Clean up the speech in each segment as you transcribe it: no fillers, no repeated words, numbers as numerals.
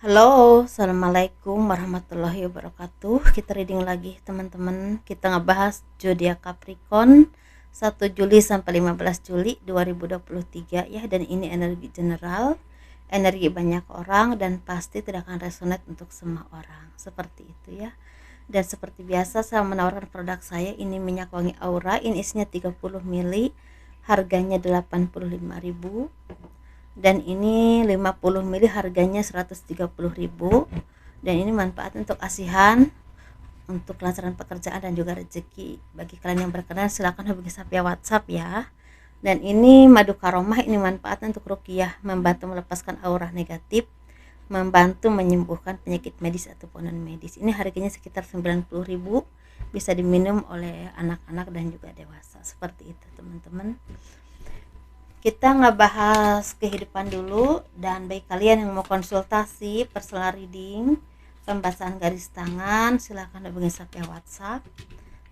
Halo, assalamualaikum warahmatullahi wabarakatuh. Kita reading lagi teman-teman. Kita ngebahas zodiak Capricorn 1 Juli sampai 15 Juli 2023 ya. Dan ini energi general, energi banyak orang, dan pasti tidak akan resonate untuk semua orang. Seperti itu ya. Dan seperti biasa saya menawarkan produk saya, ini minyak wangi aura. Ini isinya 30 ml, harganya 85.000. Dan ini 50 ml harganya 130.000. Dan ini manfaat untuk asihan, untuk kelancaran pekerjaan dan juga rezeki. Bagi kalian yang berkenan silakan hubungi saya via WhatsApp ya. Dan ini madu karomah, ini manfaatnya untuk ruqyah, membantu melepaskan aura negatif, membantu menyembuhkan penyakit medis ataupun non medis. Ini harganya sekitar 90.000, bisa diminum oleh anak-anak dan juga dewasa. Seperti itu teman-teman. Kita ngebahas kehidupan dulu, dan bagi kalian yang mau konsultasi personal reading, pembahasan garis tangan, silahkan hubungi saya WhatsApp.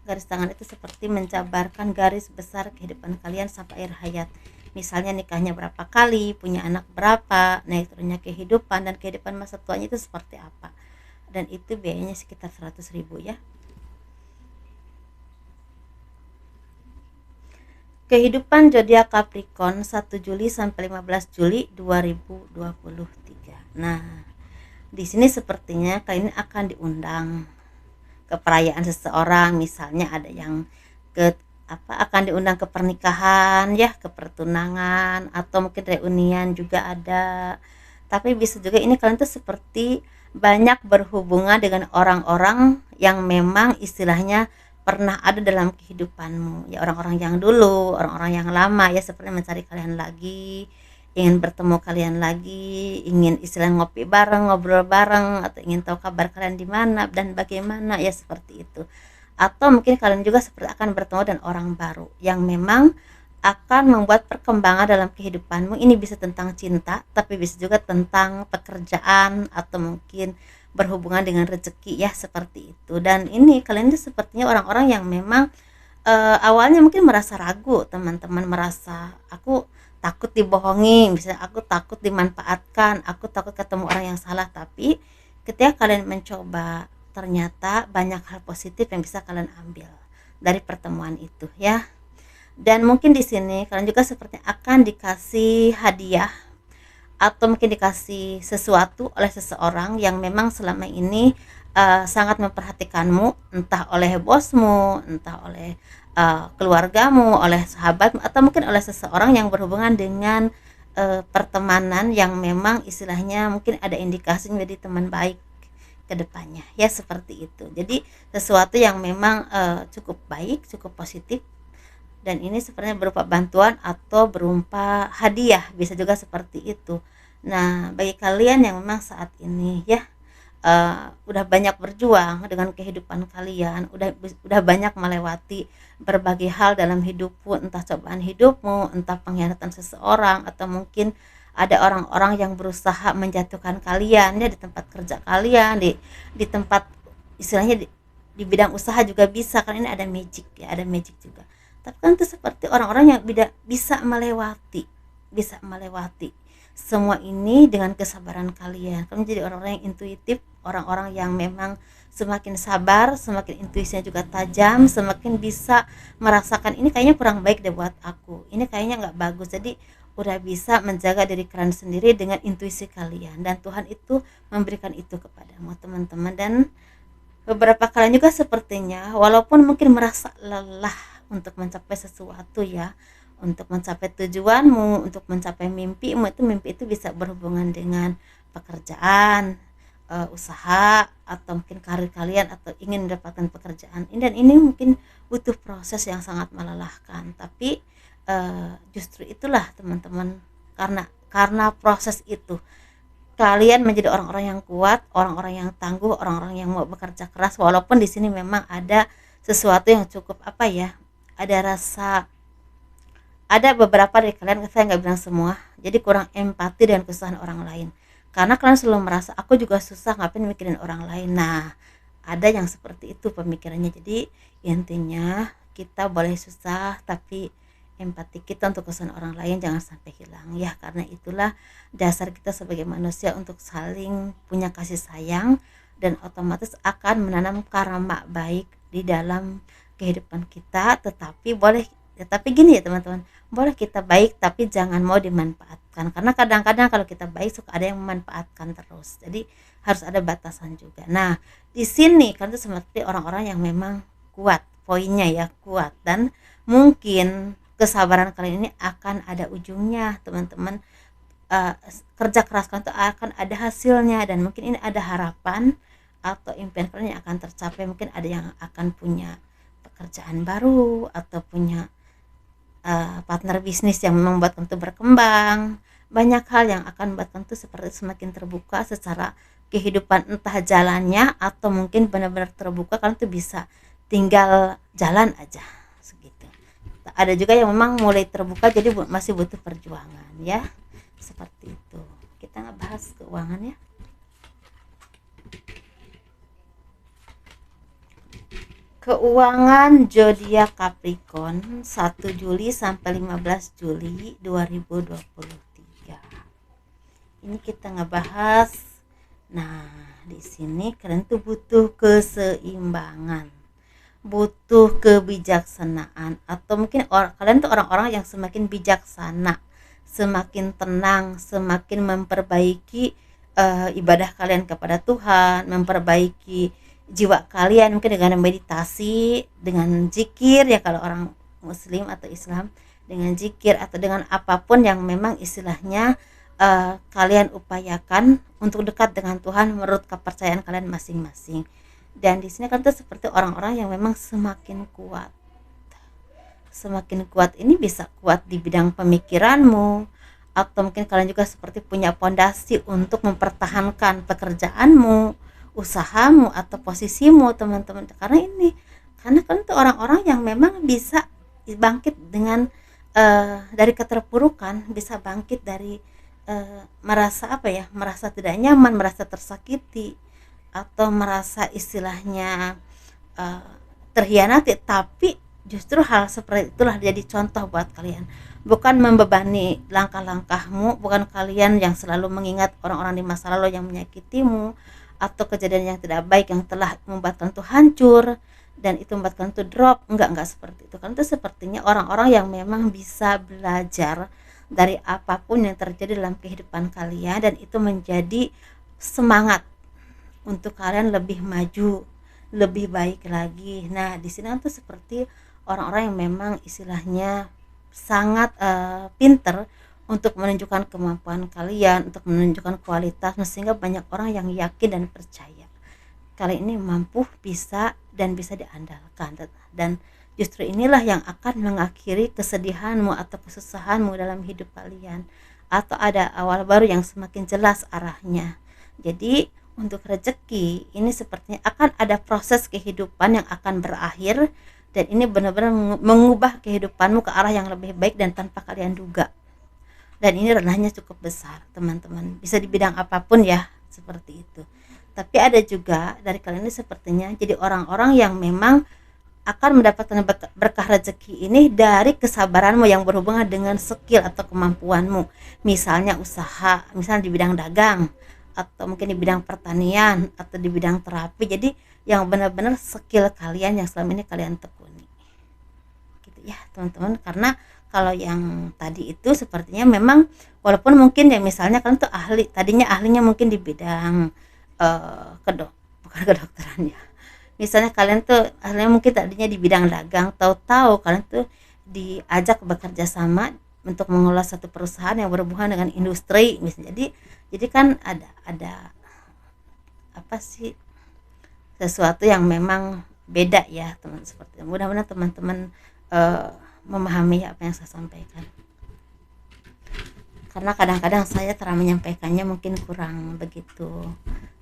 Garis tangan itu seperti menjabarkan garis besar kehidupan kalian sampai akhir hayat. Misalnya nikahnya berapa kali, punya anak berapa, naik turunnya kehidupan, dan kehidupan masa tuanya itu seperti apa. Dan itu biayanya sekitar 100.000 ya. Kehidupan zodiak Capricorn 1 Juli sampai 15 Juli 2023. Nah, di sini sepertinya kalian akan diundang ke perayaan seseorang, misalnya ada yang ke akan diundang ke pernikahan ya, ke pertunangan, atau mungkin reunian juga ada. Tapi bisa juga ini kalian tuh seperti banyak berhubungan dengan orang-orang yang memang istilahnya pernah ada dalam kehidupanmu ya, orang-orang yang dulu, orang-orang yang lama ya, seperti mencari kalian lagi, ingin bertemu kalian lagi, ingin istilah ngopi bareng, ngobrol bareng, atau ingin tahu kabar kalian di mana dan bagaimana ya, seperti itu. Atau mungkin kalian juga seperti akan bertemu dengan orang baru yang memang akan membuat perkembangan dalam kehidupanmu. Ini bisa tentang cinta, tapi bisa juga tentang pekerjaan, atau mungkin berhubungan dengan rezeki ya, seperti itu. Dan ini kalian itu sepertinya orang-orang yang memang awalnya mungkin merasa ragu, teman-teman merasa aku takut dibohongi, misalnya aku takut dimanfaatkan, aku takut ketemu orang yang salah. Tapi ketika kalian mencoba, ternyata banyak hal positif yang bisa kalian ambil dari pertemuan itu ya. Dan mungkin di sini kalian juga seperti akan dikasih hadiah, atau mungkin dikasih sesuatu oleh seseorang yang memang selama ini sangat memperhatikanmu, entah oleh bosmu, entah oleh keluargamu, oleh sahabatmu, atau mungkin oleh seseorang yang berhubungan dengan pertemanan yang memang istilahnya mungkin ada indikasi menjadi teman baik ke depannya ya, seperti itu. Jadi sesuatu yang memang cukup baik, cukup positif, dan ini sebenarnya berupa bantuan atau berupa hadiah, bisa juga seperti itu. Nah, bagi kalian yang memang saat ini ya udah banyak berjuang dengan kehidupan kalian, udah banyak melewati berbagai hal dalam hidupmu, entah cobaan hidupmu, entah pengkhianatan seseorang, atau mungkin ada orang-orang yang berusaha menjatuhkan kalian ya di tempat kerja kalian, di tempat istilahnya di bidang usaha juga bisa kan, ini ada magic ya, ada magic juga. Tapi kan itu seperti orang-orang yang bisa melewati semua ini dengan kesabaran kalian. Kamu jadi orang-orang yang intuitif, orang-orang yang memang semakin sabar, semakin intuisinya juga tajam, semakin bisa merasakan ini kayaknya kurang baik deh buat aku, ini kayaknya nggak bagus. Jadi udah bisa menjaga diri kalian sendiri dengan intuisi kalian, dan Tuhan itu memberikan itu kepadamu teman-teman. Dan beberapa kalian juga sepertinya walaupun mungkin merasa lelah untuk mencapai sesuatu ya, untuk mencapai tujuanmu, untuk mencapai mimpimu, itu mimpi itu bisa berhubungan dengan pekerjaan, usaha, atau mungkin karir kalian, atau ingin mendapatkan pekerjaan ini. Dan ini mungkin butuh proses yang sangat melelahkan, tapi justru itulah teman-teman, karena proses itu kalian menjadi orang-orang yang kuat, orang-orang yang tangguh, orang-orang yang mau bekerja keras. Walaupun di sini memang ada sesuatu yang cukup apa ya, ada beberapa dari kalian, saya nggak bilang semua, jadi kurang empati dengan kesusahan orang lain, karena kalian selalu merasa aku juga susah, ngapain mikirin orang lain. Nah, ada yang seperti itu pemikirannya. Jadi intinya kita boleh susah, tapi empati kita untuk kesan orang lain jangan sampai hilang ya, karena itulah dasar kita sebagai manusia untuk saling punya kasih sayang dan otomatis akan menanam karma baik di dalam kehidupan kita. Tetapi gini ya teman-teman, boleh kita baik tapi jangan mau dimanfaatkan, karena kadang-kadang kalau kita baik suka ada yang memanfaatkan terus, jadi harus ada batasan juga. Nah di sini kan itu seperti orang-orang yang memang kuat, poinnya ya kuat, dan mungkin kesabaran kalian ini akan ada ujungnya teman-teman. Kerja keras kalian itu akan ada hasilnya, dan mungkin ini ada harapan atau impian kalian yang akan tercapai. Mungkin ada yang akan punya pekerjaan baru atau punya partner bisnis yang membuat kalian berkembang. Banyak hal yang akan membuat kalian seperti semakin terbuka secara kehidupan, entah jalannya atau mungkin benar-benar terbuka kalian tuh bisa tinggal jalan aja segitu. Ada juga yang memang mulai terbuka jadi masih butuh perjuangan ya, seperti itu. Kita nggak bahas keuangan ya. Keuangan zodiak Capricorn 1 Juli sampai 15 Juli 2023. Ini kita ngebahas. Nah, di sini kalian tuh butuh keseimbangan, butuh kebijaksanaan, atau mungkin kalian tuh orang-orang yang semakin bijaksana, semakin tenang, semakin memperbaiki ibadah kalian kepada Tuhan, memperbaiki jiwa kalian mungkin dengan meditasi, dengan zikir ya kalau orang muslim atau Islam, dengan zikir atau dengan apapun yang memang istilahnya kalian upayakan untuk dekat dengan Tuhan menurut kepercayaan kalian masing-masing. Dan di sini kan tuh seperti orang-orang yang memang semakin kuat. Semakin kuat ini bisa kuat di bidang pemikiranmu, atau mungkin kalian juga seperti punya pondasi untuk mempertahankan pekerjaanmu, usahamu atau posisimu teman-teman. Karena kan itu orang-orang yang memang bisa bangkit dengan dari keterpurukan, bisa bangkit dari merasa merasa tidak nyaman, merasa tersakiti, atau merasa istilahnya terhianati. Tapi justru hal seperti itulah jadi contoh buat kalian, bukan membebani langkah-langkahmu, bukan kalian yang selalu mengingat orang-orang di masa lalu yang menyakitimu atau kejadian yang tidak baik yang telah membuatkan tuh hancur dan itu membuatkan tuh drop. Enggak seperti itu. Kan itu sepertinya orang-orang yang memang bisa belajar dari apapun yang terjadi dalam kehidupan kalian, dan itu menjadi semangat untuk kalian lebih maju, lebih baik lagi. Nah di sini tuh seperti orang-orang yang memang istilahnya sangat pinter untuk menunjukkan kemampuan kalian, untuk menunjukkan kualitas, sehingga banyak orang yang yakin dan percaya kalian ini mampu, bisa, dan bisa diandalkan. Dan justru inilah yang akan mengakhiri kesedihanmu atau kesusahanmu dalam hidup kalian, atau ada awal baru yang semakin jelas arahnya. Jadi untuk rezeki ini sepertinya akan ada proses kehidupan yang akan berakhir, dan ini benar-benar mengubah kehidupanmu ke arah yang lebih baik dan tanpa kalian duga. Dan ini ranahnya cukup besar teman-teman, bisa di bidang apapun ya, seperti itu. Tapi ada juga dari kalian ini sepertinya jadi orang-orang yang memang akan mendapatkan berkah rezeki ini dari kesabaranmu yang berhubungan dengan skill atau kemampuanmu. Misalnya usaha, misalnya di bidang dagang, atau mungkin di bidang pertanian, atau di bidang terapi. Jadi yang benar-benar skill kalian yang selama ini kalian tekuni, gitu ya teman-teman. Karena kalau yang tadi itu sepertinya memang walaupun mungkin ya misalnya kalian tuh tadinya ahlinya mungkin di bidang bukan kedokteran ya, misalnya kalian tuh ahlinya mungkin tadinya di bidang dagang, tahu-tahu kalian tuh diajak bekerja sama untuk mengelola satu perusahaan yang berhubungan dengan industri misalnya. Jadi kan ada apa sih, sesuatu yang memang beda ya teman. Seperti mudah-mudahan teman-teman memahami apa yang saya sampaikan, karena kadang-kadang saya cara menyampaikannya mungkin kurang begitu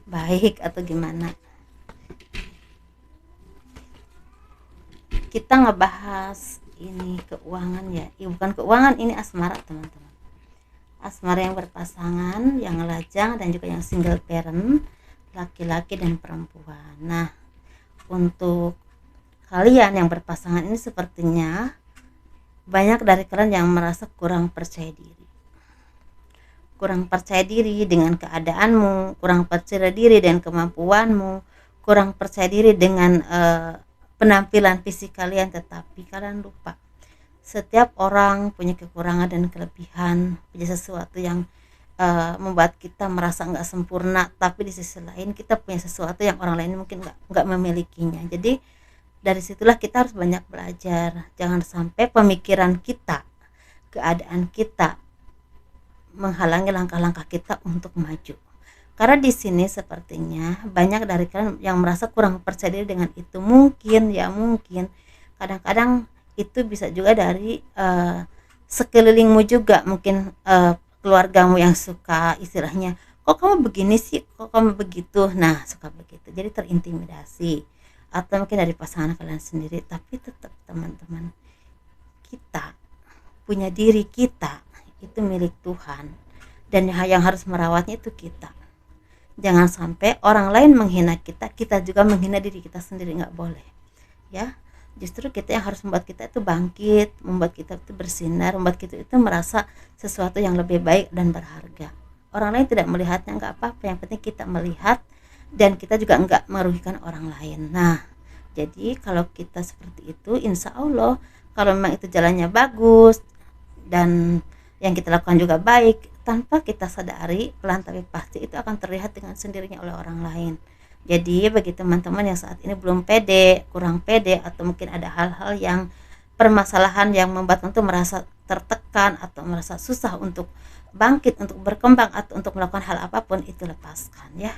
baik atau gimana. Kita ngebahas ini keuangan ya, bukan keuangan, ini asmara teman-teman. Asmara yang berpasangan, yang lajang, dan juga yang single parent, laki-laki dan perempuan. Nah untuk kalian yang berpasangan ini sepertinya banyak dari kalian yang merasa kurang percaya diri dengan keadaanmu, kurang percaya diri dengan kemampuanmu, kurang percaya diri dengan penampilan fisik kalian. Tetapi kalian lupa, setiap orang punya kekurangan dan kelebihan, punya sesuatu yang membuat kita merasa nggak sempurna, tapi di sisi lain kita punya sesuatu yang orang lain mungkin nggak memilikinya. Jadi dari situlah kita harus banyak belajar. Jangan sampai pemikiran kita, keadaan kita menghalangi langkah-langkah kita untuk maju. Karena di sini sepertinya banyak dari kalian yang merasa kurang percaya diri dengan itu. Mungkin kadang-kadang itu bisa juga dari sekelilingmu juga, mungkin keluargamu yang suka istilahnya, kok kamu begini sih, kok kamu begitu. Nah, suka begitu, jadi terintimidasi. Atau mungkin dari pasangan kalian sendiri. Tapi tetap teman-teman, kita punya diri kita itu milik Tuhan, dan yang harus merawatnya itu kita. Jangan sampai orang lain menghina kita, kita juga menghina diri kita sendiri, nggak boleh ya. Justru kita yang harus membuat kita itu bangkit, membuat kita itu bersinar, membuat kita itu merasa sesuatu yang lebih baik dan berharga. Orang lain tidak melihatnya, nggak apa-apa, yang penting kita melihat dan kita juga nggak merugikan orang lain. Nah, jadi kalau kita seperti itu, insya Allah kalau memang itu jalannya bagus dan yang kita lakukan juga baik, tanpa kita sadari, pelan tapi pasti itu akan terlihat dengan sendirinya oleh orang lain. Jadi bagi teman-teman yang saat ini belum pede, kurang pede, atau mungkin ada hal-hal yang permasalahan yang membuat tentu merasa tertekan atau merasa susah untuk bangkit, untuk berkembang, atau untuk melakukan hal apapun, itu lepaskan ya.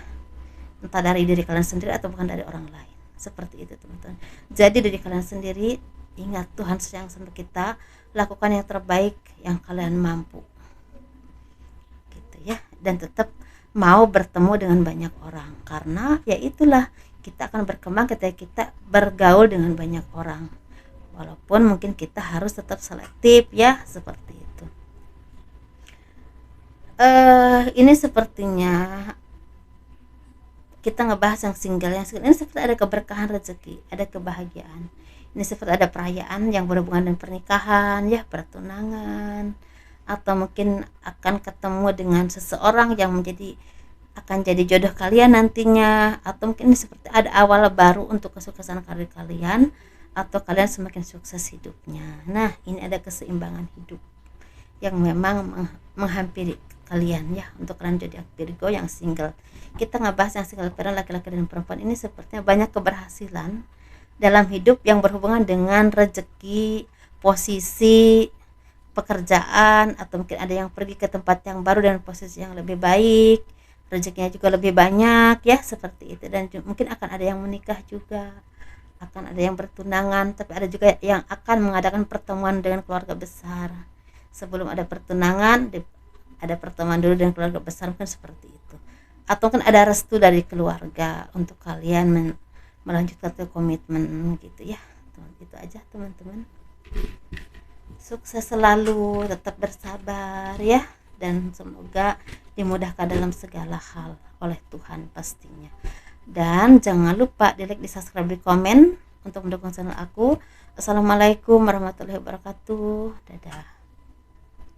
Entah dari diri kalian sendiri atau bukan dari orang lain. Seperti itu teman-teman. Jadi dari kalian sendiri, ingat Tuhan sayang sama kita, lakukan yang terbaik yang kalian mampu gitu ya, dan tetap mau bertemu dengan banyak orang, karena ya itulah, kita akan berkembang ketika kita bergaul dengan banyak orang, walaupun mungkin kita harus tetap selektif ya, seperti itu. Ini sepertinya kita ngebahas yang single ini seperti ada keberkahan rezeki, ada kebahagiaan. Ini seperti ada perayaan yang berhubungan dengan pernikahan ya, pertunangan, atau mungkin akan ketemu dengan seseorang yang akan jadi jodoh kalian nantinya, atau mungkin ini seperti ada awal baru untuk kesuksesan karir kalian, atau kalian semakin sukses hidupnya. Nah, ini ada keseimbangan hidup yang memang menghampiri kalian ya, untuk kalian jadi Virgo yang single. Kita ngebahas yang single parent, laki-laki dan perempuan ini sepertinya banyak keberhasilan dalam hidup yang berhubungan dengan rezeki, posisi, pekerjaan, atau mungkin ada yang pergi ke tempat yang baru dan posisi yang lebih baik, rezekinya juga lebih banyak ya, seperti itu. Dan mungkin akan ada yang menikah juga, akan ada yang bertunangan, tapi ada juga yang akan mengadakan pertemuan dengan keluarga besar. Sebelum ada pertunangan, ada pertemuan dulu dengan keluarga besar, mungkin seperti itu. Atau mungkin ada restu dari keluarga untuk kalian melanjutkan ke komitmen gitu ya. Itu aja teman-teman. Sukses selalu, tetap bersabar ya, dan semoga dimudahkan dalam segala hal oleh Tuhan pastinya. Dan jangan lupa di like, di subscribe, di komen untuk mendukung channel aku. Assalamualaikum warahmatullahi wabarakatuh. Dadah.